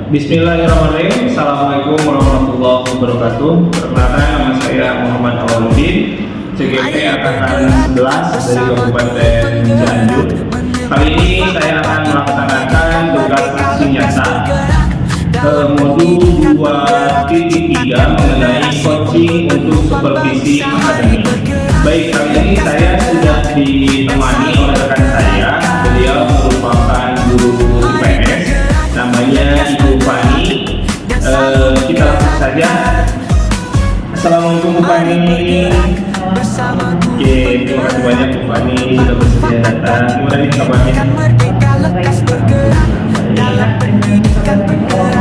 Bismillahirrahmanirrahim. Assalamualaikum warahmatullahi wabarakatuh. Perkenalkan, nama saya Muhammad Awaludin, CGP Angkatan 11 dari Kabupaten Cianjur. Kali ini saya akan melaksanakan tugas aksi nyata modul 2.3 mengenai coaching untuk supervisi akademik. Baik, kali ini saya sudah ditemani oleh rekan saya. Beliau merupakan guru IPS, namanya Ibu Fani. Kita langsung saja. Assalamualaikum Bu Fani. Oke, terima kasih banyak Bu Fani sudah bersedia datang. Gimana nih kabarnya?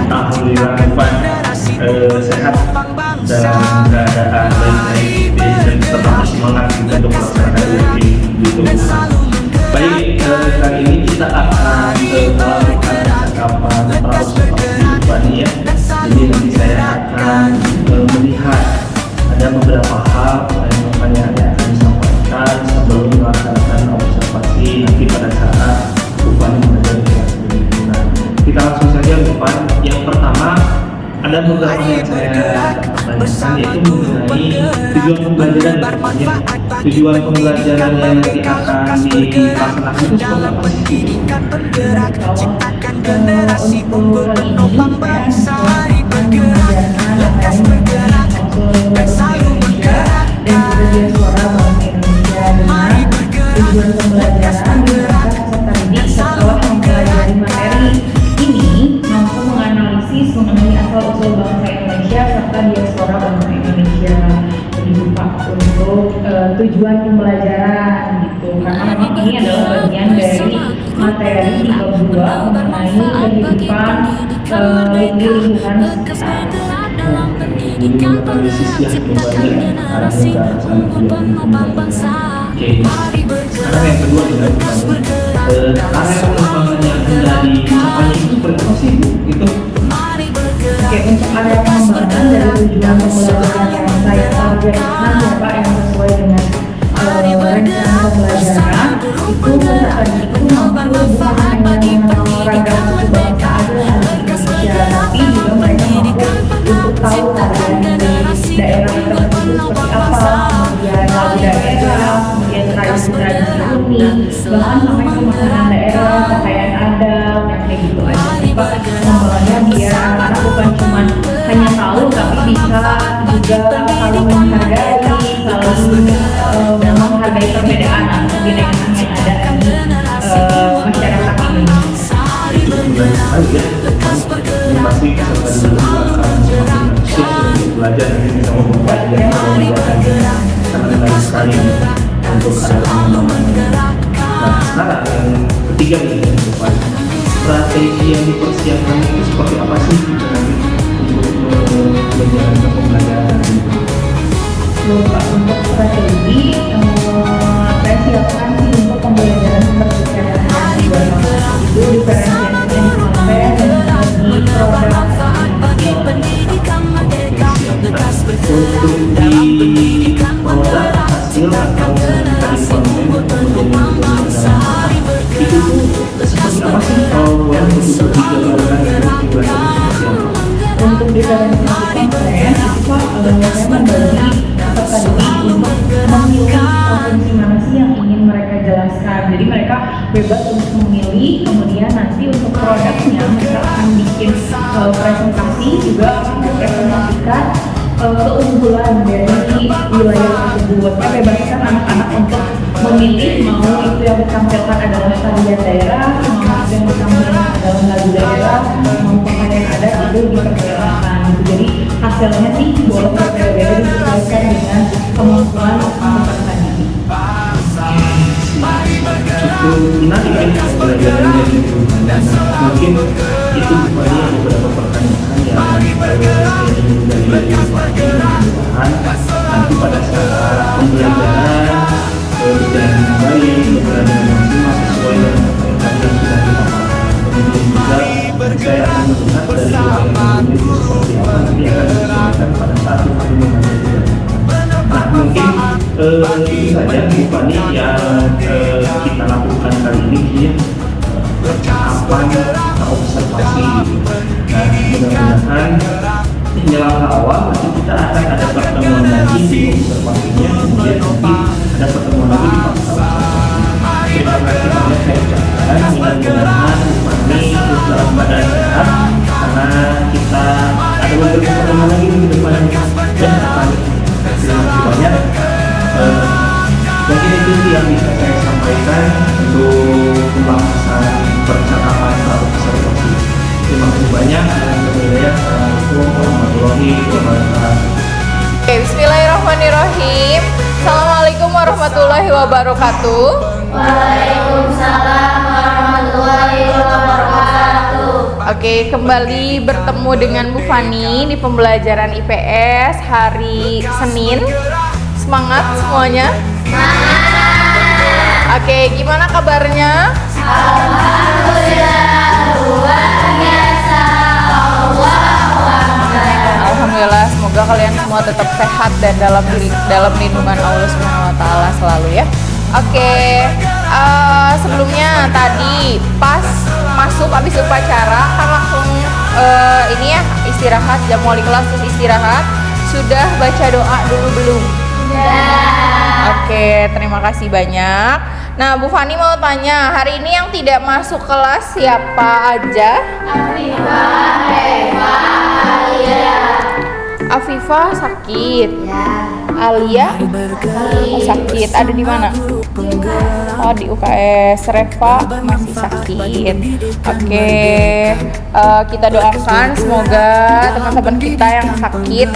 Alhamdulillah Bu Fani sehat dalam keadaan baik-baik dan tetap semangat untuk melaksanakan rutin gitu. Baik, kali ini kita akan melakukan percakapan praobservasi Bu Fani ya. Jadi nanti saya akan melihat ada beberapa hal yang akan disampaikan sebelum melaksanakan observasi nanti pada saat Bu Fani mengajar di kelas lingkungan. Kita langsung saja Bu Fani. Yang pertama, ada beberapa yang saya tanyakan, yaitu mengenai tujuan pembelajaran. Tujuan pembelajaran yang nanti akan dilaksanakan itu seperti apa sih? Tujuan pembelajaran diharapkan peserta didik setelah mempelajari materi ini mampu menganalisis mengenai asal-usul bangsa Indonesia serta diaspora bangsa Indonesia. Jadi Pak, untuk tujuan pembelajaran gitu, karena memang ini adalah bagian dari materi di bab 2 mengenai kehidupan di lingkungan sekitar. Ini analisis yang membangun arahnya ke arah sana. Oke, sekarang yang kedua adalah area pengembangan yang hendak dicapainya itu berapa sih Bu? Itu Oke, untuk area pengembangan dari tujuan pembelajaran yang saya targetkan ya Pak, yang sesuai dengan rencana pembelajaran itu peserta didik itu mampu bukan hanya mengenal ragam suku bangsa aja Indonesia, tapi juga mereka mampu untuk tahu tarian dari daerah tertentu seperti apa, kemudian lagu daerah, kemudian tradisi-tradisi unik, bahkan sampai ke makanan daerah, pakaian adat, yang kayak gitu aja sih Pak. Pengembangannya biar anak-anak bukan cuma hanya tahu, tapi bisa juga saling menghargai, saling menghargai perbedaan atau kebinekaan yang ada di masyarakat Indonesia. itu menarik sekali ya. Ini pasti peserta didik akan semakin antusias untuk belajar dan bisa membuat yang pembelajaran sangat menarik sekali untuk area pengembangan. Nah, sekarang yang ketiga nih Bu Fani, strategi yang dipersiapkan itu seperti apa sih untuk menjalankan pembelajaran itu? Untuk strategi, saya siapkan sih untuk pembelajaran perbicaraan di bawah itu diferensiasi yang sampai dan bagi produk. Untuk di produk hasil atau tadi konten itu seperti apa sih kalau boleh untuk dijabarkan dari belajar seperti apa? Untuk diferensiasi konten itu Pak, saya membagi peserta didik untuk memilih provinsi mana sih yang ingin mereka jelaskan. Jadi mereka bebas untuk memilih, kemudian nanti untuk produknya mereka akan bikin presentasi juga akan mempresentasikan keunggulan dari wilayah tersebut. Saya bebaskan anak-anak untuk memilih mau itu yang ditampilkan adalah tarian daerah, mau itu yang ditampilkan adalah lagu daerah, mau pakaian adat itu dipersilakan. Jadi hasilnya sih boleh berbeda-beda disesuaikan dengan kemampuan peserta didik. Cukup menarik ya pembelajarannya gitu. Mungkin itu banyak beberapa pertanyaan yang saya ingin dari Bu Fani. Mudah-mudahan nanti pada saat pembelajaran berjalan dengan baik, berjalan dengan maksimal sesuai dengan apa yang tadi yang sudah dipaparkan. Kemudian juga saya akan melihat dari beberapa itu seperti apa nanti akan disesuaikan pada saat Bu Fani mengajar. Nah, mungkin itu saja Bu Fani yang kita lakukan kali ini ya. Percakapan observasi. Nah, mudah-mudahan ini langkah awal, nanti kita akan ada pertemuan lagi di observasinya, kemudian nanti ada pertemuan lagi di fakta. Terima kasih banyak saya ucapkan, mudah-mudahan Fani terus dalam keadaan sehat, karena kita ada beberapa pertemuan lagi di depan dan akan. Terima kasih banyak. Mungkin itu sih yang bisa saya sampaikan untuk pembahasan percakapan soal observasi. Terima kasih banyak. Assalamualaikum warahmatullahi wabarakatuh. Oke, bismillahirrahmanirrahim. Assalamualaikum warahmatullahi wabarakatuh. Waalaikumsalam warahmatullahi wabarakatuh. Oke, kembali bertemu dengan Bu Fani di pembelajaran IPS hari Senin. Semangat semuanya. Oke, gimana kabarnya? Alhamdulillah luar biasa. Alhamdulillah, semoga kalian semua tetap sehat dan dalam lindungan Allah Subhanahu wa taala selalu ya. Oke, sebelumnya tadi pas masuk habis upacara kan langsung ini ya istirahat, jam wali kelas terus istirahat. Sudah baca doa dulu belum? Oke, terima kasih banyak. Nah, Bu Fani mau tanya, hari ini yang tidak masuk kelas siapa aja? Afifah, Eva, Alia. Afifah sakit. Ya. Alia sakit. Ada di mana? Oh, di UKS. Reva masih sakit. Oke, kita doakan semoga teman-teman kita yang sakit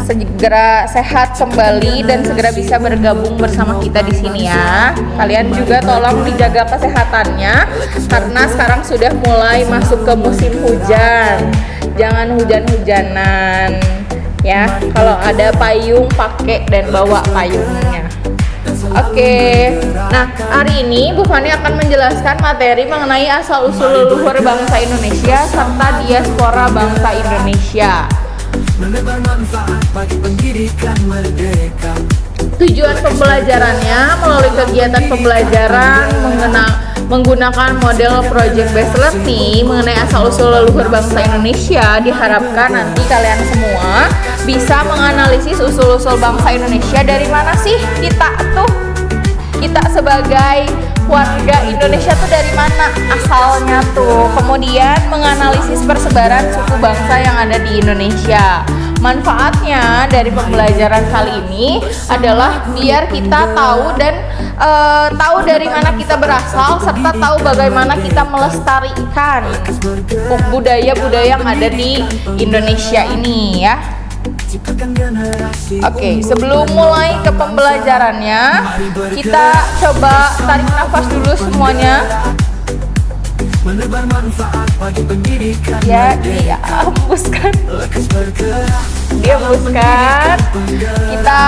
segera sehat kembali dan segera bisa bergabung bersama kita di sini ya. Kalian juga tolong dijaga kesehatannya karena sekarang sudah mulai masuk ke musim hujan. Jangan hujan-hujanan. Ya, kalau ada payung pakai dan bawa payungnya. Oke, nah hari ini Bu Fani akan menjelaskan materi mengenai asal-usul leluhur bangsa Indonesia serta diaspora bangsa Indonesia. Tujuan pembelajarannya melalui kegiatan pembelajaran menggunakan model project based learning mengenai asal-usul leluhur bangsa Indonesia, diharapkan nanti kalian semua bisa menganalisis usul-usul bangsa Indonesia. Dari mana sih kita sebagai warga Indonesia tuh dari mana asalnya tuh, kemudian menganalisis persebaran suku bangsa yang ada di Indonesia. Manfaatnya dari pembelajaran kali ini adalah biar kita tahu dan tahu dari mana kita berasal serta tahu bagaimana kita melestarikan budaya-budaya yang ada di Indonesia ini ya. Oke, sebelum mulai ke pembelajarannya, kita coba tarik nafas dulu semuanya. Ya, dihembuskan. Dihembuskan. Kita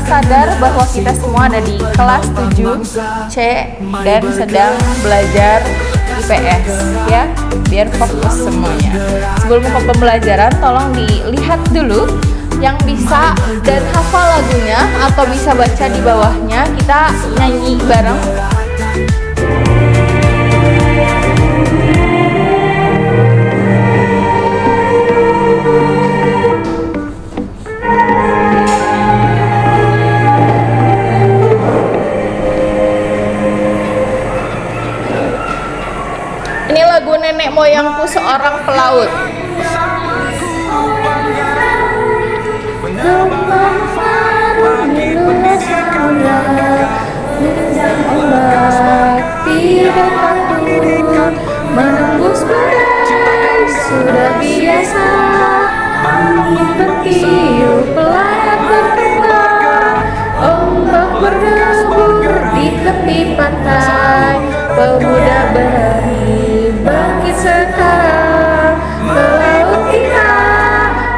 sadar bahwa kita semua ada di kelas 7C dan sedang belajar IPS ya, biar fokus semuanya. Sebelum ke pembelajaran, tolong dilihat dulu yang bisa dan hafal lagunya atau bisa baca di bawahnya. Kita nyanyi bareng. Ini lagu nenek moyangku seorang pelaut. Tidak takut menembus badai, sudah biasa angin bertiup, pelayar berterbang, ombak berdebur di tepi pantai. Pemuda berani bangkit sekarang, ke laut kita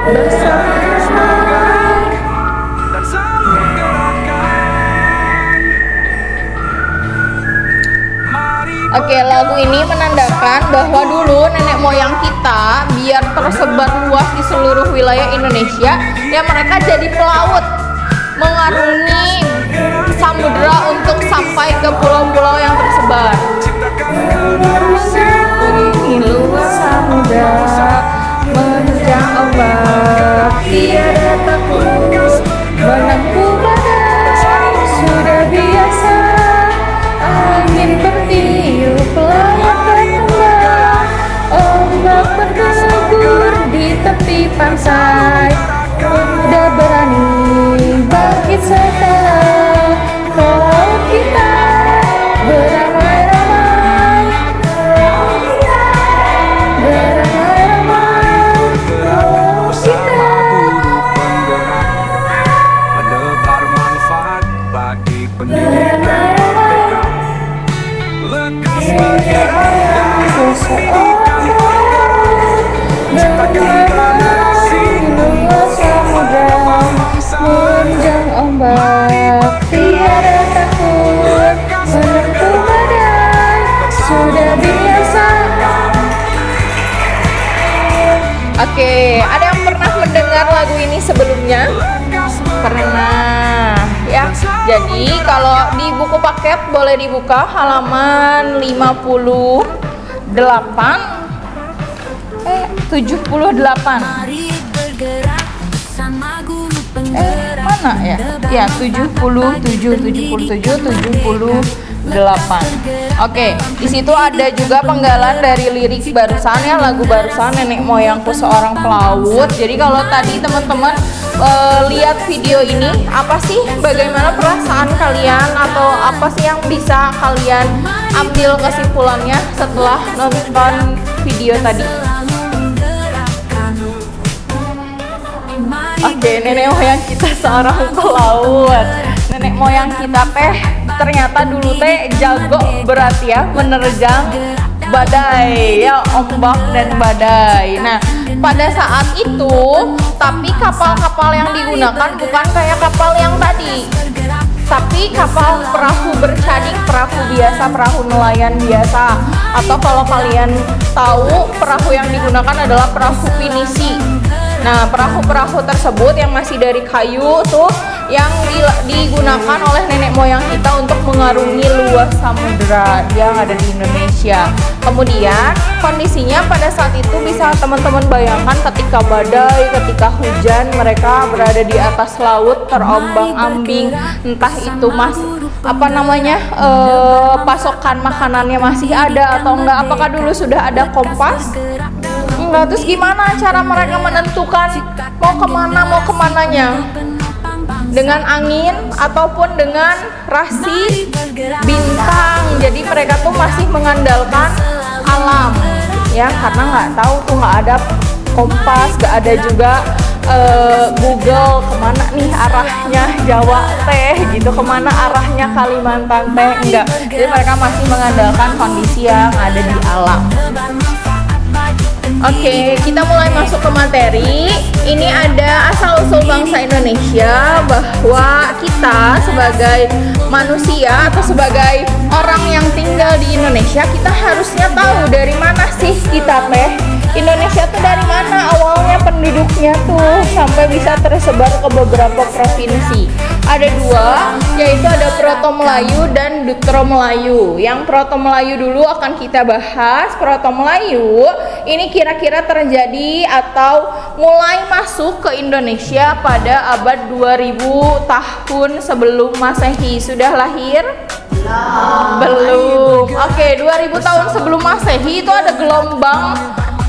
bersama. Oke, lagu ini menandakan bahwa dulu nenek moyang kita biar tersebar luas di seluruh wilayah Indonesia, ya mereka jadi pelaut, mengarungi samudera untuk sampai ke pulau-pulau yang tersebar. Luas samudera menerjang ombak, tiada takut menempuh badai, sudah biasa angin bertiup, laut berkembang, ombak berdegur di tepi pantai, udah berani bangkit setelah ke laut kita beramai-ramai, beramai-ramai ke laut kita. Menebar manfaat bagi pendidikan merdeka. Lekas berdaya Seseorang bermain luas samudra, menerjang ombak, tiada takut menempuh badai, sudah biasa. Oke, ada yang pernah mendengar lagu ini sebelumnya? Pernah ya. Jadi kalau di buku paket boleh dibuka halaman 78. Mana ya? Ya, 78. Oke, di situ ada juga penggalan dari lirik barusan ya, lagu barusan Nenek Moyangku Seorang Pelaut. Jadi kalau tadi teman-teman lihat video ini, apa sih, bagaimana perasaan kalian atau apa sih yang bisa kalian ambil kesimpulannya setelah nonton video tadi? Oke, nenek moyang kita seorang pelaut. Nenek moyang kita teh ternyata dulu teh jago berat ya menerjang badai ya, ombak dan badai. Nah, pada saat itu tapi kapal-kapal yang digunakan bukan kayak kapal yang tadi, tapi kapal perahu bercadik, perahu biasa, perahu nelayan biasa. Atau kalau kalian tahu, perahu yang digunakan adalah perahu pinisi. Nah, perahu-perahu tersebut yang masih dari kayu tuh yang digunakan oleh nenek moyang kita untuk mengarungi luas samudera yang ada di Indonesia. Kemudian kondisinya pada saat itu bisa teman-teman bayangkan ketika badai, ketika hujan, mereka berada di atas laut terombang-ambing, entah itu pasokan makanannya masih ada atau enggak. Apakah dulu sudah ada kompas? Enggak. Terus gimana cara mereka menentukan mau kemananya? Dengan angin ataupun dengan rasi bintang. Jadi mereka tuh masih mengandalkan alam ya, karena nggak tahu tuh, nggak ada kompas, nggak ada juga Google kemana nih arahnya Jawa teh gitu, kemana arahnya Kalimantan teh, enggak. Jadi mereka masih mengandalkan kondisi yang ada di alam. Oke, kita mulai masuk ke materi. Ini ada asal-usul bangsa Indonesia, bahwa kita sebagai manusia atau sebagai orang yang tinggal di Indonesia, kita harusnya tahu dari mana sih kita teh. Indonesia tuh dari mana awalnya penduduknya tuh sampai bisa tersebar ke beberapa provinsi. Ada dua, yaitu ada Proto Melayu dan Dutro Melayu. Yang Proto Melayu dulu akan kita bahas. Proto Melayu ini kira-kira terjadi atau mulai masuk ke Indonesia pada abad 2000 tahun sebelum Masehi. Sudah lahir? Belum. Oke, 2000 tahun sebelum Masehi itu ada gelombang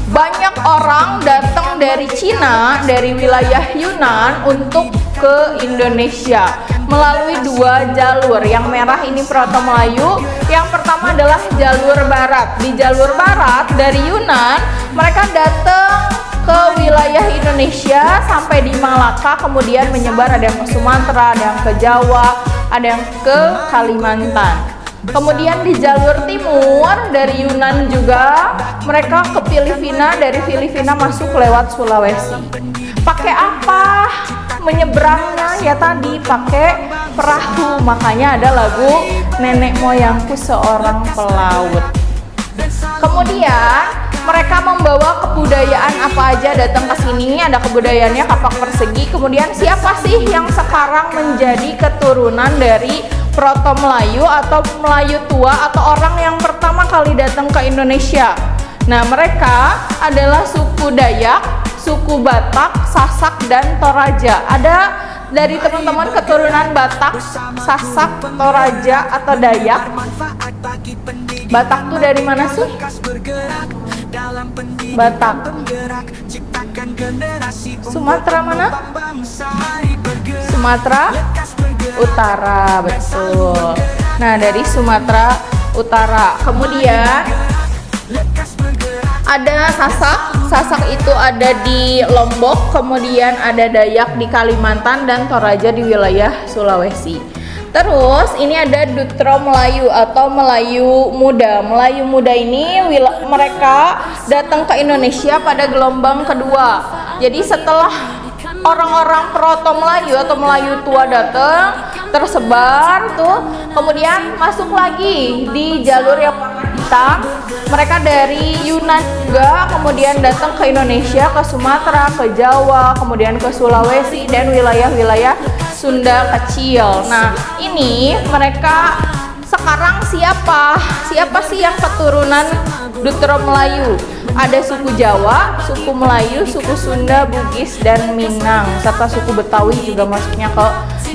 banyak orang datang dari Cina, dari wilayah Yunan untuk ke Indonesia melalui dua jalur. Yang merah ini Proto Melayu, yang pertama adalah jalur barat. Di jalur barat dari Yunan, mereka datang ke wilayah Indonesia sampai di Malaka, kemudian menyebar, ada yang ke Sumatera, ada yang ke Jawa, ada yang ke Kalimantan. Kemudian di jalur timur dari Yunan juga mereka ke Filipina, dari Filipina masuk lewat Sulawesi. Pakai apa menyeberangnya? Ya tadi pakai perahu. Makanya ada lagu Nenek Moyangku Seorang Pelaut. Kemudian mereka membawa kebudayaan apa aja datang ke sini. Ada kebudayaannya kapak persegi. Kemudian siapa sih yang sekarang menjadi keturunan dari Proto Melayu atau Melayu tua atau orang yang pertama kali datang ke Indonesia? Nah, mereka adalah suku Dayak, suku Batak, Sasak, dan Toraja. Ada dari teman-teman keturunan Batak, Sasak, Toraja, atau Dayak. Batak tuh dari mana sih? Batak. Sumatera mana? Sumatera Utara, betul. Nah, dari Sumatera Utara. Kemudian ada Sasak. Sasak itu ada di Lombok, kemudian ada Dayak di Kalimantan, dan Toraja di wilayah Sulawesi. Terus ini ada Dutro Melayu atau Melayu Muda. Melayu Muda ini mereka datang ke Indonesia pada gelombang kedua. Jadi setelah orang-orang Proto Melayu atau Melayu tua datang, tersebar tuh, kemudian masuk lagi di jalur yang hitam. Mereka dari Yunan juga kemudian datang ke Indonesia, ke Sumatera, ke Jawa, kemudian ke Sulawesi dan wilayah-wilayah Sunda kecil. Nah, ini mereka sekarang siapa sih yang keturunan Dutro Melayu? Ada suku Jawa, suku Melayu, suku Sunda, Bugis, dan Minang, serta suku Betawi juga masuknya ke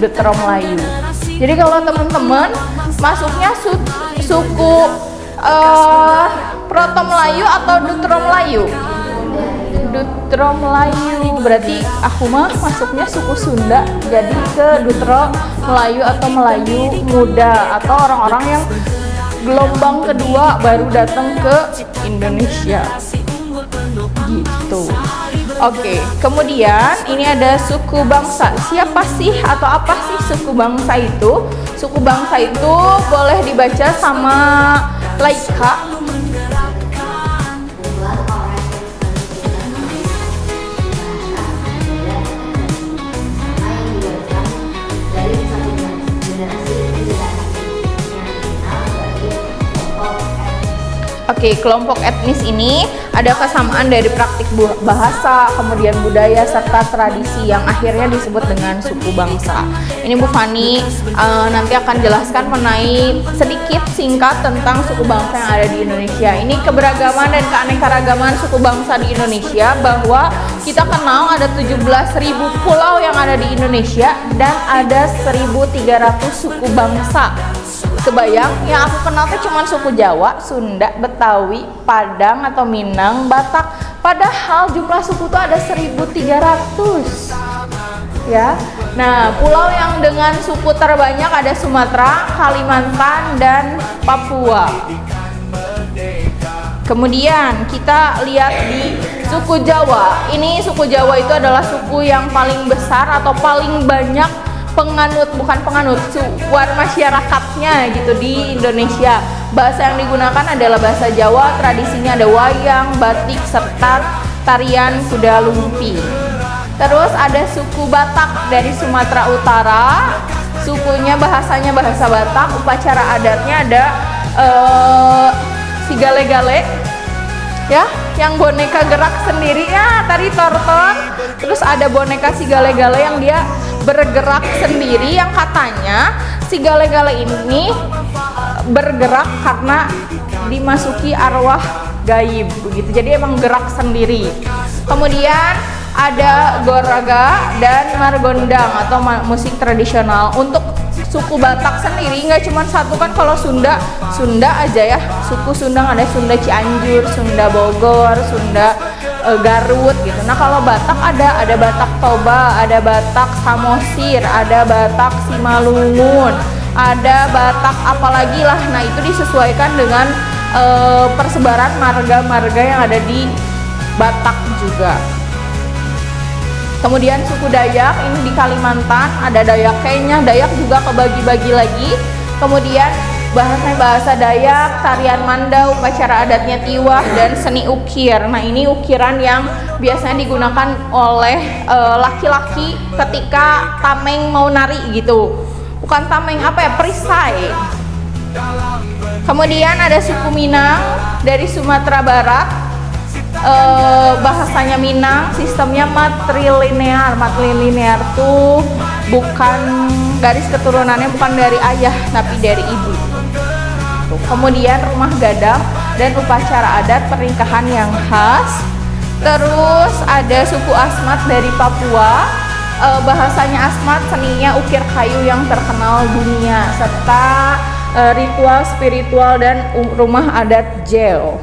Dutro Melayu. Jadi kalau teman-teman masuknya suku Proto Melayu atau Dutro Melayu? Dutro Melayu, berarti aku mah masuknya suku Sunda, jadi ke Dutro Melayu atau Melayu Muda, atau orang-orang yang gelombang kedua baru datang ke Indonesia gitu. Oke, kemudian ini ada suku bangsa. Siapa sih atau apa sih suku bangsa itu? Suku bangsa itu boleh dibaca sama Laika. Oke, kelompok etnis ini ada kesamaan dari praktik bahasa, kemudian budaya, serta tradisi yang akhirnya disebut dengan suku bangsa. Ini Bu Fani nanti akan jelaskan mengenai sedikit singkat tentang suku bangsa yang ada di Indonesia. Ini keberagaman dan keanekaragaman suku bangsa di Indonesia, bahwa kita kenal ada 17.000 pulau yang ada di Indonesia dan ada 1.300 suku bangsa. Kebayang, yang aku kenal tuh cuma suku Jawa, Sunda, Betawi, Padang atau Minang, Batak. Padahal jumlah suku tuh ada 1.300. Ya. Nah, pulau yang dengan suku terbanyak ada Sumatera, Kalimantan, dan Papua. Kemudian kita lihat di suku Jawa. Ini suku Jawa itu adalah suku yang paling besar atau paling banyak masyarakatnya gitu di Indonesia. Bahasa yang digunakan adalah bahasa Jawa, tradisinya ada wayang, batik, serta tarian kuda lumpi. Terus ada suku Batak dari Sumatera Utara. Sukunya bahasanya bahasa Batak, upacara adatnya ada si gale-gale ya, yang boneka gerak sendiri ya, tari tortor. Terus ada boneka si gale-gale yang dia bergerak sendiri, yang katanya si gale-gale ini bergerak karena dimasuki arwah gaib begitu, jadi emang gerak sendiri. Kemudian ada goraga dan margondang atau musik tradisional. Untuk suku Batak sendiri nggak cuma satu kan, kalau Sunda aja ya, suku Sunda ada Sunda Cianjur, Sunda Bogor, Sunda Garut gitu. Nah kalau Batak ada Batak Toba, ada Batak Samosir, ada Batak Simalungun, ada Batak apalagi lah. Nah itu disesuaikan dengan persebaran marga-marga yang ada di Batak juga. Kemudian suku Dayak ini di Kalimantan, ada Dayak Kenya, Dayak juga kebagi-bagi lagi. Kemudian bahasa Dayak, tarian mandau, upacara adatnya tiwah, dan seni ukir. Nah ini ukiran yang biasanya digunakan oleh laki-laki ketika tameng mau nari gitu. Bukan tameng, apa ya, perisai. Kemudian ada suku Minang dari Sumatera Barat. Bahasanya Minang, sistemnya matrilinear. Matrilinear tuh bukan garis keturunannya bukan dari ayah tapi dari ibu. Kemudian rumah gadang dan upacara adat pernikahan yang khas. Terus ada suku Asmat dari Papua, bahasanya Asmat, seninya ukir kayu yang terkenal dunia, serta ritual spiritual dan rumah adat Jeo.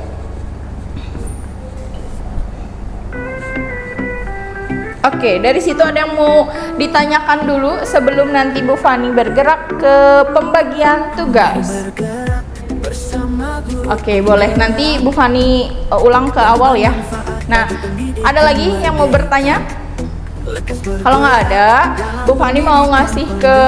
Oke, dari situ ada yang mau ditanyakan dulu sebelum nanti Bu Fani bergerak ke pembagian tugas. Oke, boleh. Nanti Bu Fani ulang ke awal ya. Nah, ada lagi yang mau bertanya? Kalau nggak ada, Bu Fani mau ngasih ke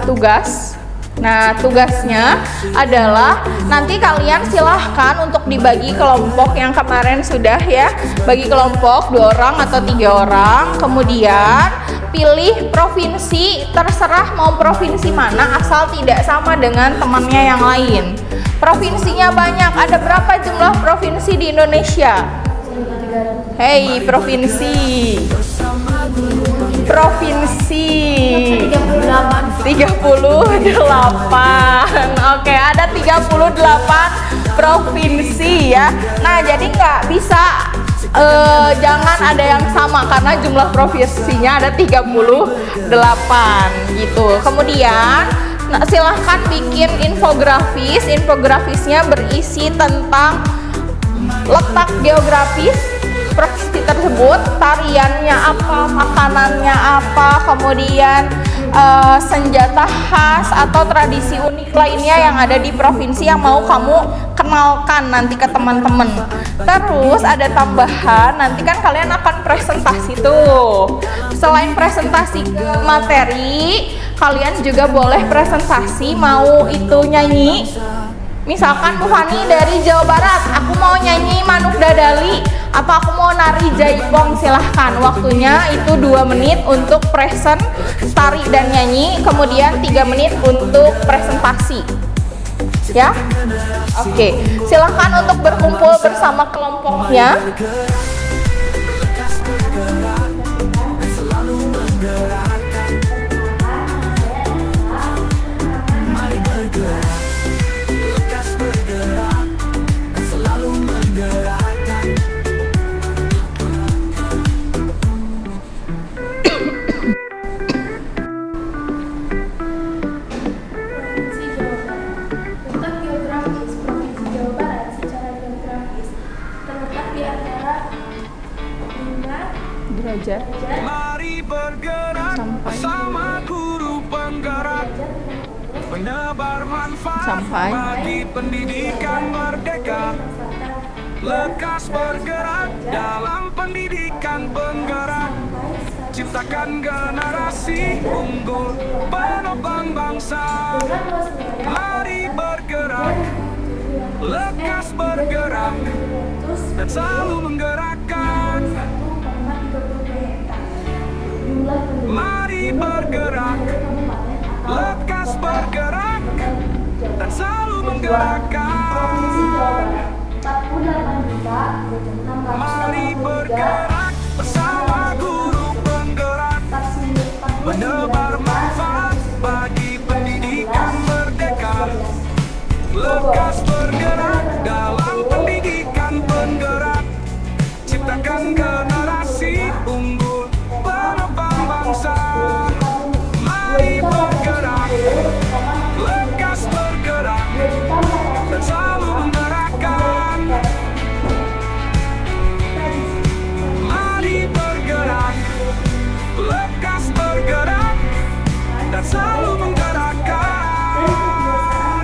tugas. Nah, tugasnya adalah nanti kalian silahkan untuk dibagi kelompok yang kemarin sudah ya. Bagi kelompok 2 orang atau 3 orang. Kemudian pilih provinsi, terserah mau provinsi mana asal tidak sama dengan temannya yang lain. Provinsinya banyak, ada berapa jumlah provinsi di Indonesia? Hei, provinsi 38. Oke, ada 38 provinsi ya. Nah, jadi nggak bisa jangan ada yang sama karena jumlah provinsinya ada 38 gitu. Kemudian silahkan bikin infografis. Infografisnya berisi tentang letak geografis provinsi tersebut, tariannya apa, makanannya apa, kemudian senjata khas atau tradisi unik lainnya yang ada di provinsi yang mau kamu kenalkan nanti ke teman-teman. Terus ada tambahan, nanti kan kalian akan presentasi tuh. Selain presentasi materi, kalian juga boleh presentasi mau itu nyanyi. Misalkan Bu Fani dari Jawa Barat, aku mau nyanyi Manuk Dadali, apa aku mau nari Jaipong, silahkan. Waktunya itu 2 menit untuk present, tari dan nyanyi, kemudian 3 menit untuk presentasi. Ya, oke. Silahkan untuk berkumpul bersama kelompoknya. Derajat Mari bergerak bersama guru penggerak, penebar manfaat bagi pendidikan merdeka. Lekas bergerak dalam pendidikan penggerak, ciptakan generasi unggul penopang bangsa. Mari bergerak, lekas bergerak, dan selalu menggerakkan. Mari bergerak, lekas bergerak, dan selalu menggerakkan. Mari bergerak bersama guru penggerak, menebar manfaat bagi pendidikan merdeka. Lekas bergerak dalam pendidikan penggerak, ciptakan generasi unggul penopang bangsa. Mari bergerak, lekas bergerak, dan selalu menggerakkan. Mari bergerak, lekas bergerak, dan selalu menggerakkan.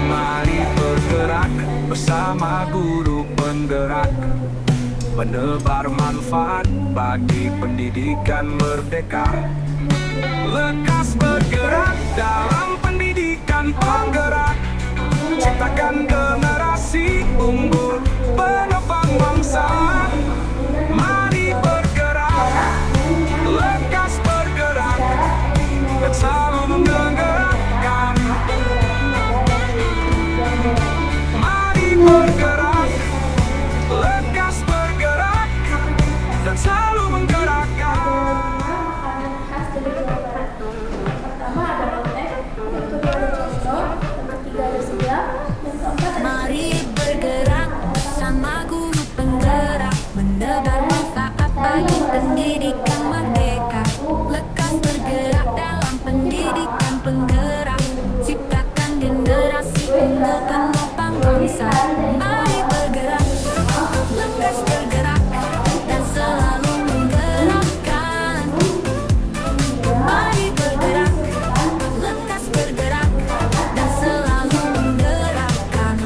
Mari bergerak bersama guru penggerak, menebar manfaat bagi pendidikan merdeka. Lekas bergerak dalam pendidikan penggerak, ciptakan generasi unggul penopang bangsa. Mari bergerak, lekas bergerak, dan selalu menggerakkan. Mari bergerak, lekas bergerak, dan selalu menggerakkan. penopang bangsa. Mari bergerak, lekas bergerak, dan selalu menggerakkan. Mari bergerak, lekas bergerak, dan selalu menggerakkan.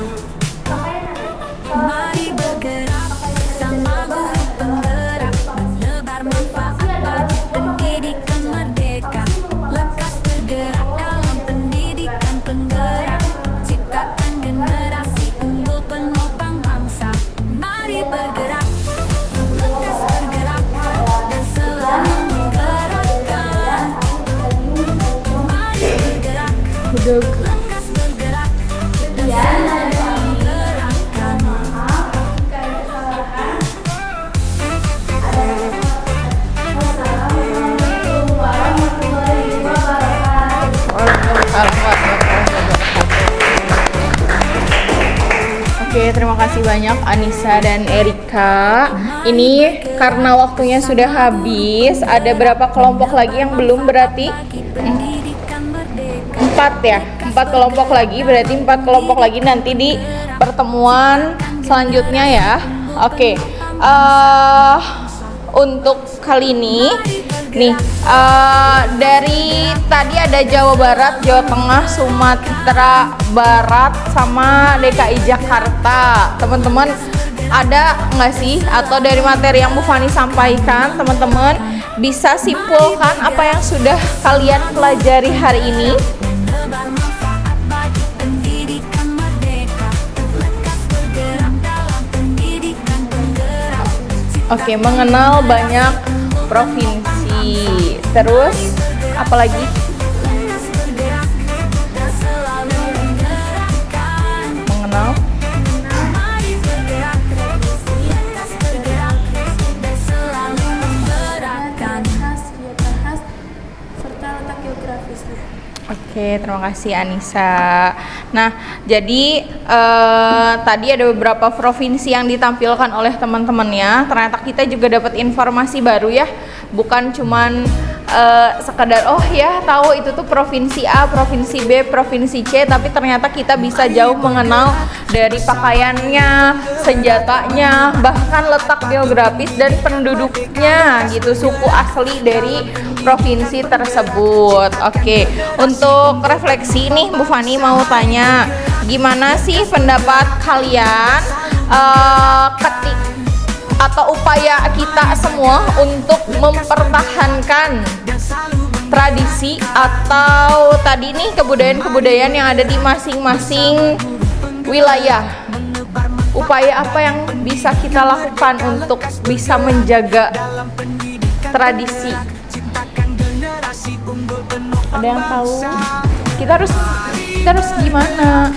Mari bergerak, sama guru penggerak, menebar manfaat bagi pendidikan merdeka. Lekas bergerak dalam pendidikan penggerak, ciptakan generasi unggul penopang bangsa. Mari bergerak, lekas bergerak, dan selalu menggerakkan. Mari bergerak, lekas bergerak, dan selalu menggerakkan. Oke, terima kasih banyak Anissa dan Erika. Ini karena waktunya sudah habis, ada berapa kelompok lagi yang belum berarti? 4 ya, 4 kelompok lagi, berarti 4 kelompok lagi nanti di pertemuan selanjutnya ya. Oke, untuk kali ini nih dari tadi ada Jawa Barat, Jawa Tengah, Sumatera Barat, sama DKI Jakarta. Teman-teman ada nggak sih, atau dari materi yang Bu Fani sampaikan, teman-teman bisa simpulkan apa yang sudah kalian pelajari hari ini? Oke, mengenal banyak provinsi. Terus apa lagi? Mengenal serta letak geografisnya. Oke, terima kasih Anissa. Nah, jadi tadi ada beberapa provinsi yang ditampilkan oleh teman-temannya. Ternyata kita juga dapat informasi baru ya, bukan cuman sekedar oh ya tahu itu tuh provinsi A, provinsi B, provinsi C, tapi ternyata kita bisa jauh mengenal dari pakaiannya, senjatanya, bahkan letak geografis dan penduduknya gitu, suku asli dari provinsi tersebut. Oke, untuk refleksi nih Bu Fani mau tanya, gimana sih pendapat kalian ketik atau upaya kita semua untuk mempertahankan tradisi atau tadi nih kebudayaan-kebudayaan yang ada di masing-masing wilayah. Upaya apa yang bisa kita lakukan untuk bisa menjaga tradisi? Ada yang tahu? Kita harus gimana?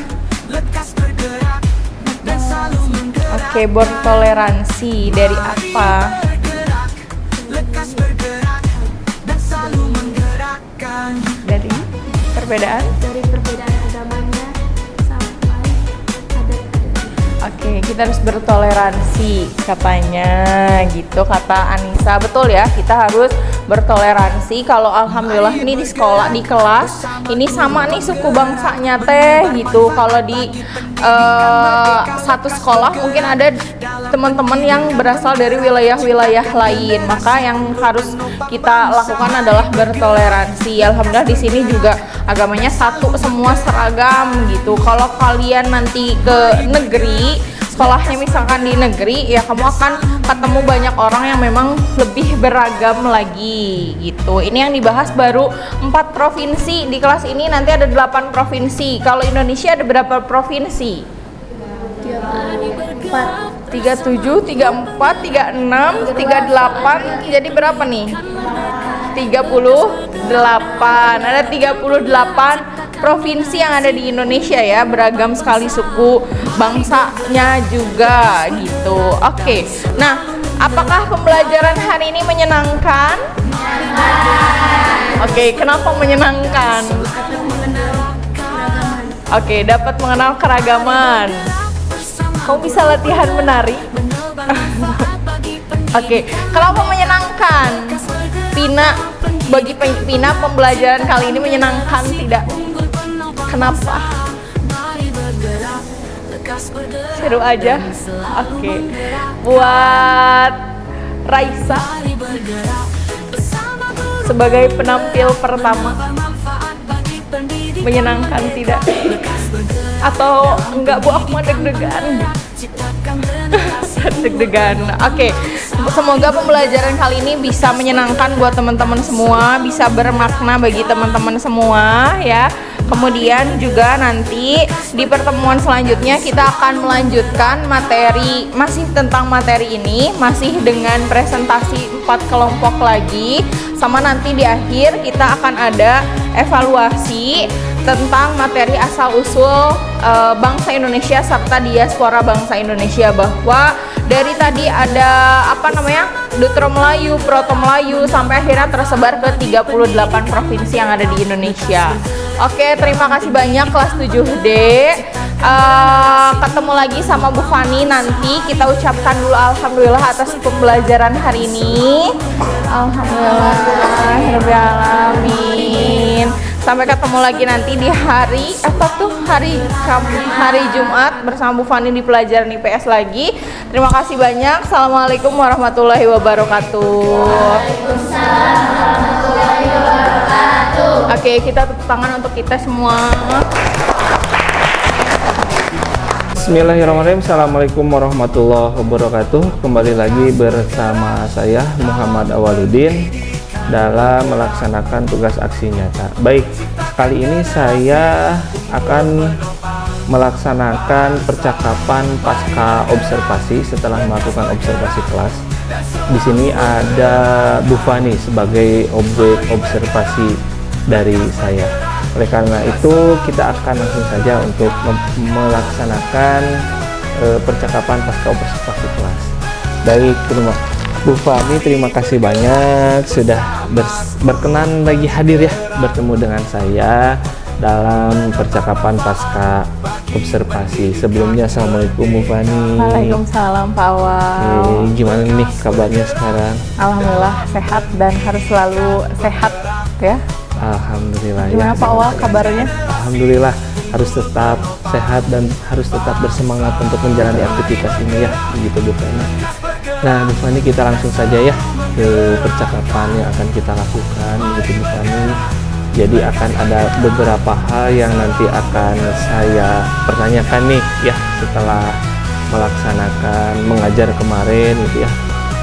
Oke, bertoleransi dari apa? Dari perbedaan? Dari perbedaan agamanya sampai adat. Oke, kita harus bertoleransi katanya gitu kata Anissa. Betul ya, kita harus bertoleransi. Kalau alhamdulillah ini di sekolah, di kelas ini sama nih suku bangsanya teh gitu. Kalau di satu sekolah mungkin ada teman-teman yang berasal dari wilayah-wilayah lain, maka yang harus kita lakukan adalah bertoleransi. Alhamdulillah di sini juga agamanya satu, semua seragam gitu. Kalau kalian nanti ke negeri, sekolahnya misalkan di negeri, ya kamu akan ketemu banyak orang yang memang lebih beragam lagi gitu. Ini yang dibahas baru 4 provinsi. Di kelas ini nanti ada 8 provinsi. Kalau Indonesia ada berapa provinsi? 37, 34, 36, 38. Jadi berapa nih? 38. Ada 38 provinsi yang ada di Indonesia ya, beragam sekali suku bangsanya juga gitu. Oke. Nah, apakah pembelajaran hari ini menyenangkan? Oke, kenapa menyenangkan? Oke, dapat mengenal keragaman. Kamu bisa latihan menari? Oke, kenapa menyenangkan? Pina, bagi Pina pembelajaran kali ini menyenangkan tidak? Kenapa? Seru aja. Oke. Buat Raisa sebagai penampil pertama, menyenangkan tidak? Atau enggak, Bu? Aku mah deg-degan. Deg-degan. Oke. Semoga pembelajaran kali ini bisa menyenangkan buat teman-teman semua, bisa bermakna bagi teman-teman semua ya. Kemudian juga nanti di pertemuan selanjutnya kita akan melanjutkan materi, masih tentang materi ini, masih dengan presentasi 4 kelompok lagi. Sama nanti di akhir kita akan ada evaluasi tentang materi asal-usul bangsa Indonesia serta diaspora bangsa Indonesia, bahwa dari tadi ada Dutra Melayu, Proto Melayu, sampai akhirnya tersebar ke 38 provinsi yang ada di Indonesia. Oke, terima kasih banyak kelas 7D. Ketemu lagi sama Bu Fani nanti. Kita ucapkan dulu alhamdulillah atas pembelajaran hari ini. Alhamdulillah, alamin. Sampai ketemu lagi nanti di hari hari Jumat bersama Bu Fani di pelajaran IPS lagi. Terima kasih banyak. Assalamualaikum warahmatullahi wabarakatuh. Oke, kita tepuk tangan untuk kita semua. Bismillahirrahmanirrahim. Assalamualaikum warahmatullahi wabarakatuh. Kembali lagi bersama saya Muhammad Awaludin dalam melaksanakan tugas aksi nyata. Baik, kali ini saya akan melaksanakan percakapan pasca observasi setelah melakukan observasi kelas. Di sini ada Bu Fani sebagai objek observasi dari saya. Oleh karena itu kita akan langsung saja untuk melaksanakan percakapan pasca observasi kelas. Baik, Bu Fani, terima kasih banyak sudah berkenan lagi hadir ya bertemu dengan saya dalam percakapan pasca observasi. Sebelumnya assalamualaikum Bu Fani. Waalaikumsalam Pak Awal. Gimana nih kabarnya sekarang? Alhamdulillah sehat dan harus selalu sehat ya. Alhamdulillah. Gimana Pak Awal kabarnya? Alhamdulillah, harus tetap sehat dan harus tetap bersemangat untuk menjalani aktivitas ini ya, begitu Bu Fani. Nah Bu Fani, kita langsung saja ya ke percakapan yang akan kita lakukan, begitu Bu Fani. Jadi akan ada beberapa hal yang nanti akan saya pertanyakan nih ya setelah melaksanakan mengajar kemarin gitu ya.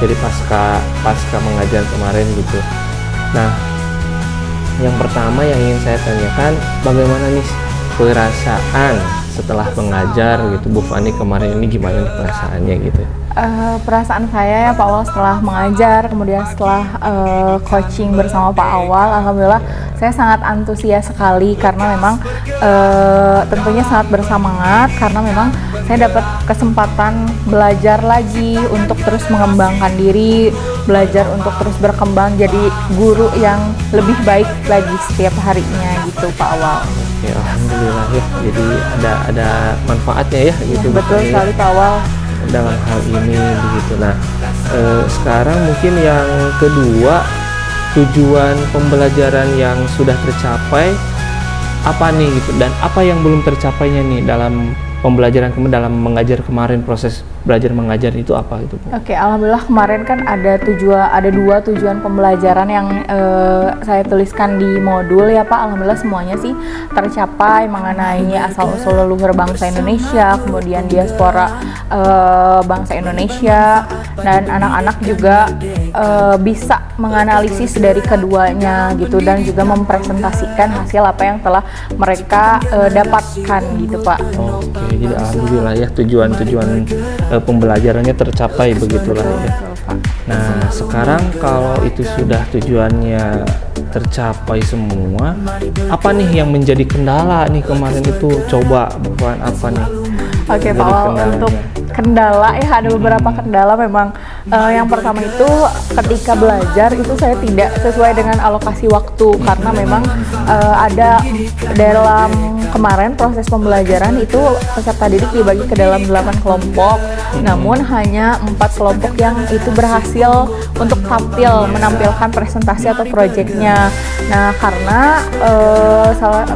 Jadi pasca mengajar kemarin gitu. Nah, yang pertama yang ingin saya tanyakan, bagaimana nih perasaan setelah mengajar gitu Bu Fani kemarin ini, gimana nih perasaannya gitu? Perasaan saya ya Pak Awal setelah mengajar, kemudian setelah coaching bersama Pak Awal, alhamdulillah saya sangat antusias sekali karena memang tentunya sangat bersemangat karena memang saya dapat kesempatan belajar lagi untuk terus mengembangkan diri, belajar untuk terus berkembang jadi guru yang lebih baik lagi setiap harinya gitu Pak Awal. Ya alhamdulillah ya, jadi ada manfaatnya ya gitu. Betul sekali Pak Awal dalam hal ini begitu. Nah sekarang mungkin yang kedua, tujuan pembelajaran yang sudah tercapai apa nih gitu, dan apa yang belum tercapainya nih dalam pembelajaran dalam mengajar kemarin, proses belajar mengajar itu apa itu Bu? Oke, alhamdulillah kemarin kan ada dua tujuan pembelajaran yang saya tuliskan di modul ya Pak. Alhamdulillah semuanya sih tercapai mengenai asal-usul leluhur bangsa Indonesia, kemudian diaspora bangsa Indonesia, dan anak-anak juga bisa menganalisis dari keduanya gitu, dan juga mempresentasikan hasil apa yang telah mereka dapatkan gitu Pak. Oke, jadi alhamdulillah ya tujuan-tujuan pembelajarannya tercapai begitulah ya. Nah sekarang kalau itu sudah tujuannya tercapai semua, apa nih yang menjadi kendala nih kemarin itu, coba bukan apa nih? Oke Pak Awal, untuk kendala ya ada beberapa kendala memang. Yang pertama itu ketika belajar itu saya tidak sesuai dengan alokasi waktu karena memang ada dalam kemarin proses pembelajaran itu peserta didik dibagi ke dalam 8 kelompok, namun hanya 4 kelompok yang itu berhasil untuk tampil menampilkan presentasi atau proyeknya. Nah, karena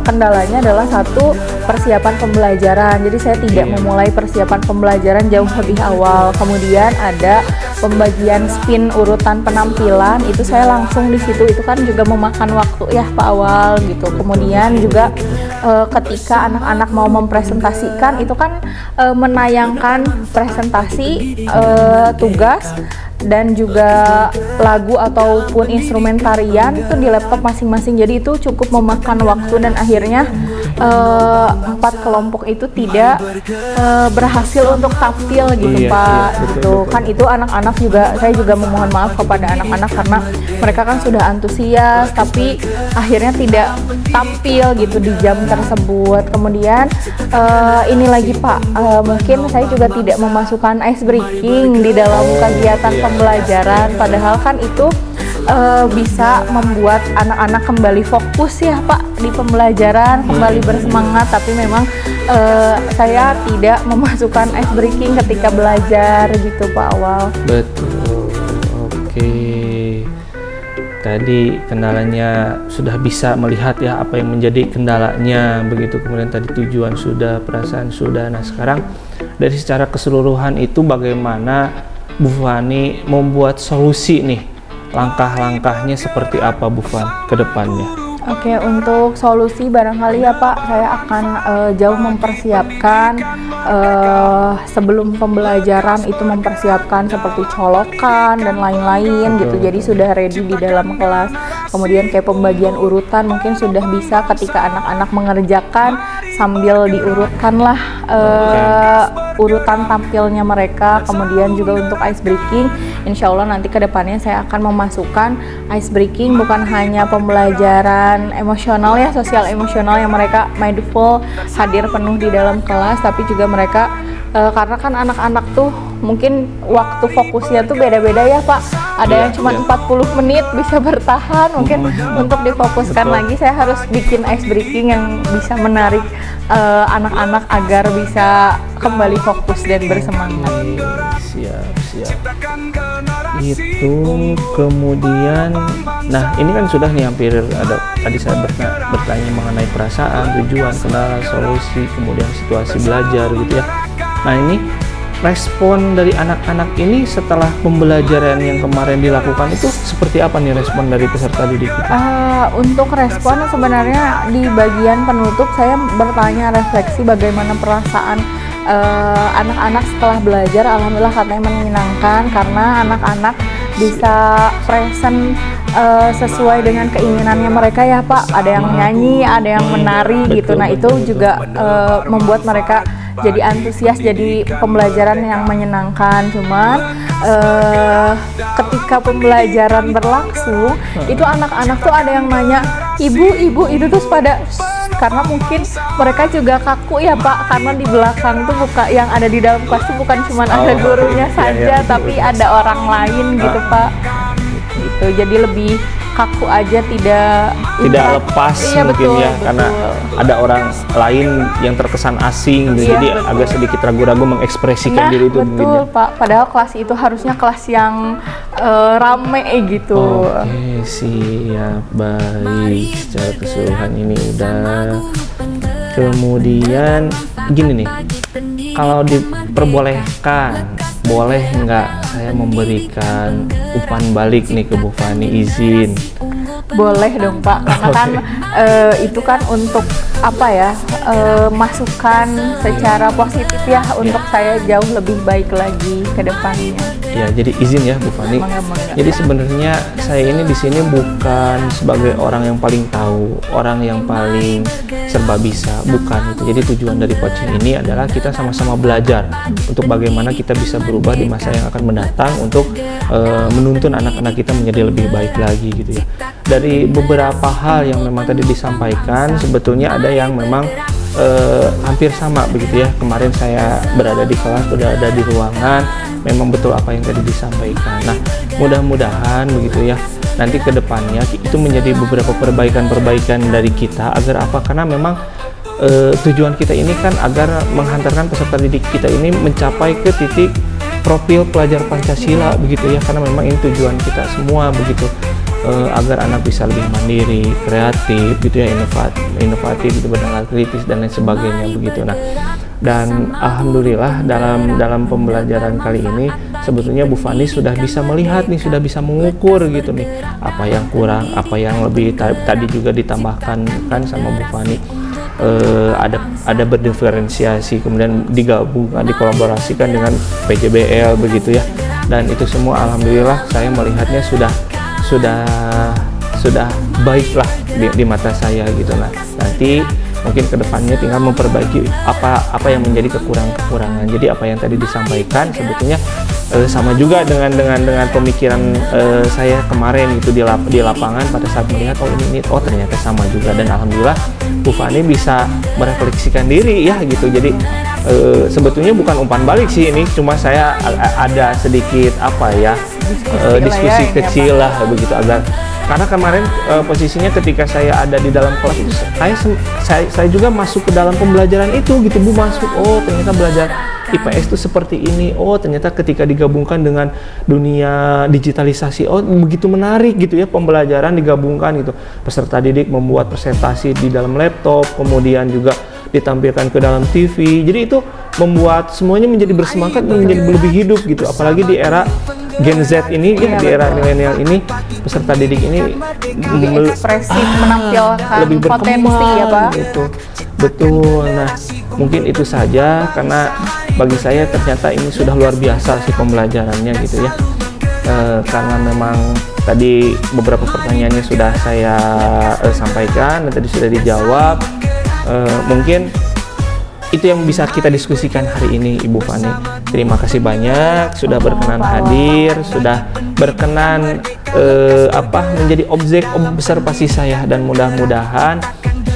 kendalanya adalah satu, persiapan pembelajaran. Jadi saya tidak memulai persiapan pembelajaran jauh lebih awal. Kemudian ada pembagian spin urutan penampilan, itu saya langsung di situ. Itu kan juga memakan waktu ya Pak awal gitu. Kemudian juga ketika anak-anak mau mempresentasikan itu kan menayangkan presentasi, tugas dan juga lagu ataupun instrumen tarian itu di laptop masing-masing. Jadi itu cukup memakan waktu dan akhirnya 4 kelompok itu tidak berhasil untuk tampil gitu Pak. Gitu kan, itu anak-anak juga, saya juga memohon maaf kepada anak-anak karena mereka kan sudah antusias tapi akhirnya tidak tampil gitu di jam tersebut. Kemudian ini lagi Pak, mungkin saya juga tidak memasukkan ice breaking di dalam kegiatan pembelajaran, padahal kan itu bisa membuat anak-anak kembali fokus ya Pak di pembelajaran, kembali bersemangat. Tapi memang saya tidak memasukkan ice breaking ketika belajar gitu Pak awal. Betul. Oke. Tadi kendalanya sudah bisa melihat ya apa yang menjadi kendalanya begitu. Kemudian tadi tujuan sudah, perasaan sudah. Nah, sekarang dari secara keseluruhan itu bagaimana Bu Fani membuat solusi nih? Langkah-langkahnya seperti apa Bu Fan ke depannya? Oke, untuk solusi barangkali ya Pak, saya akan jauh mempersiapkan sebelum pembelajaran itu, mempersiapkan seperti colokan dan lain-lain gitu. Jadi sudah ready di dalam kelas. Kemudian kayak pembagian urutan mungkin sudah bisa ketika anak-anak mengerjakan sambil diurutkan lah urutan tampilnya mereka. Kemudian juga untuk ice breaking, insya Allah nanti ke depannya saya akan memasukkan ice breaking bukan hanya pembelajaran emosional ya, sosial emosional yang mereka mindful hadir penuh di dalam kelas, tapi juga mereka karena kan anak-anak tuh mungkin waktu fokusnya tuh beda-beda ya Pak. Ada yang cuma 40 menit bisa bertahan, mungkin untuk difokuskan lagi saya harus bikin ice breaking yang bisa menarik anak-anak agar bisa kembali fokus dan bersemangat. Siap. Itu kemudian, nah ini kan sudah nih hampir ada, tadi saya bertanya mengenai perasaan, tujuan, kendala, solusi, kemudian situasi belajar gitu ya. Nah, ini respon dari anak-anak ini setelah pembelajaran yang kemarin dilakukan itu seperti apa nih respon dari peserta didik kita? Untuk respon sebenarnya di bagian penutup saya bertanya refleksi bagaimana perasaan anak-anak setelah belajar. Alhamdulillah katanya menyenangkan karena anak-anak bisa present sesuai dengan keinginannya mereka ya Pak. Ada yang nyanyi, ada yang menari gitu. Nah, itu juga membuat mereka jadi antusias, jadi pembelajaran yang menyenangkan. Cuman ketika pembelajaran berlangsung itu anak-anak tuh ada yang nanya, ibu itu terus pada karena mungkin mereka juga kaku ya Pak, karena di belakang tuh yang ada di dalam kelas tuh bukan cuma ada gurunya saja, tapi ada orang lain gitu Pak. Gitu. Jadi lebih kaku aja, tidak lepas iya, mungkin betul, ya betul. Karena ada orang lain yang terkesan asing gitu. Jadi betul. Agak sedikit ragu-ragu mengekspresikan diri itu betul mungkin, Pak, padahal kelas itu harusnya kelas yang rame gitu. Oke, siap, baik. Secara keseluruhan ini udah. Kemudian gini nih, kalau diperbolehkan, boleh nggak saya memberikan umpan balik nih ke Bu Fani, izin? Boleh dong Pak, karena kan itu kan untuk apa ya, masukan secara positif ya untuk saya jauh lebih baik lagi ke depannya. Ya, jadi izin ya Bu Fani. Jadi sebenarnya saya ini di sini bukan sebagai orang yang paling tahu, orang yang paling serba bisa, bukan itu. Jadi tujuan dari coaching ini adalah kita sama-sama belajar untuk bagaimana kita bisa berubah di masa yang akan mendatang untuk menuntun anak-anak kita menjadi lebih baik lagi gitu ya. Dari beberapa hal yang memang tadi disampaikan, sebetulnya ada yang memang hampir sama begitu ya. Kemarin saya berada di kelas, berada di ruangan, memang betul apa yang tadi disampaikan. Nah, mudah-mudahan begitu ya, nanti ke depannya itu menjadi beberapa perbaikan-perbaikan dari kita agar apa? Karena memang tujuan kita ini kan agar menghantarkan peserta didik kita ini mencapai ke titik profil pelajar Pancasila begitu ya, karena memang ini tujuan kita semua begitu, agar anak bisa lebih mandiri, kreatif gitu ya, inovatif gitu, bernalar kritis dan lain sebagainya begitu. Nah, dan alhamdulillah dalam pembelajaran kali ini sebetulnya Bu Fani sudah bisa melihat nih, sudah bisa mengukur gitu nih apa yang kurang, apa yang lebih. Tadi juga ditambahkan kan sama Bu Fani, ada berdiferensiasi, kemudian digabungkan, dikolaborasikan dengan PJBL begitu ya, dan itu semua alhamdulillah saya melihatnya sudah baiklah di mata saya gitu. Nah, nanti mungkin kedepannya tinggal memperbaiki apa yang menjadi kekurangan. Jadi apa yang tadi disampaikan sebetulnya sama juga dengan pemikiran saya kemarin gitu di lapangan pada saat melihat oh ternyata sama juga, dan alhamdulillah Bu Fani bisa merefleksikan diri ya gitu. Jadi sebetulnya bukan umpan balik sih ini, cuma saya ada sedikit diskusi kecil lah begitu, agar karena kemarin posisinya ketika saya ada di dalam kelas itu saya juga masuk ke dalam pembelajaran itu gitu Bu, masuk ternyata belajar IPS itu seperti ini, ternyata ketika digabungkan dengan dunia digitalisasi begitu menarik gitu ya, pembelajaran digabungkan gitu, peserta didik membuat presentasi di dalam laptop, kemudian juga ditampilkan ke dalam TV, jadi itu membuat semuanya menjadi bersemangat dan menjadi lebih hidup gitu, apalagi di era Gen Z ini ya, di era milenial ini peserta didik ini lebih ekspresif, menampilkan lebih potensi ya Pak gitu. Betul. Nah, mungkin itu saja, karena bagi saya ternyata ini sudah luar biasa sih pembelajarannya gitu ya, karena memang tadi beberapa pertanyaannya sudah saya sampaikan dan tadi sudah dijawab. Mungkin itu yang bisa kita diskusikan hari ini Ibu Fani. Terima kasih banyak sudah berkenan hadir, sudah berkenan menjadi objek observasi saya, dan mudah-mudahan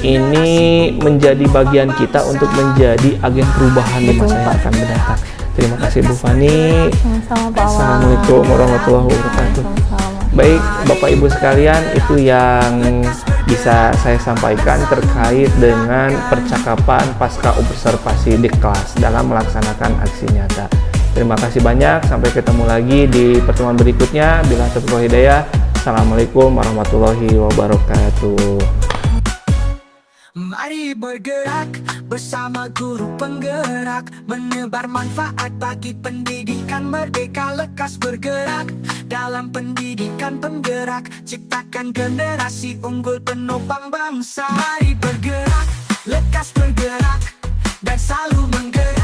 ini menjadi bagian kita untuk menjadi agen perubahan di masa yang akan mendatang. Terima kasih Bu Fani. sama Pak. Assalamualaikum warahmatullahi wabarakatuh. Baik Bapak Ibu sekalian, itu yang bisa saya sampaikan terkait dengan percakapan pasca observasi di kelas dalam melaksanakan aksi nyata. Terima kasih banyak, sampai ketemu lagi di pertemuan berikutnya. Bila taufiq hidayah. Assalamualaikum warahmatullahi wabarakatuh. Mari bergerak bersama guru penggerak, menebar manfaat bagi pendidikan merdeka. Lekas bergerak dalam pendidikan penggerak, ciptakan generasi unggul penopang bangsa. Mari bergerak, lekas bergerak, dan selalu menggerak.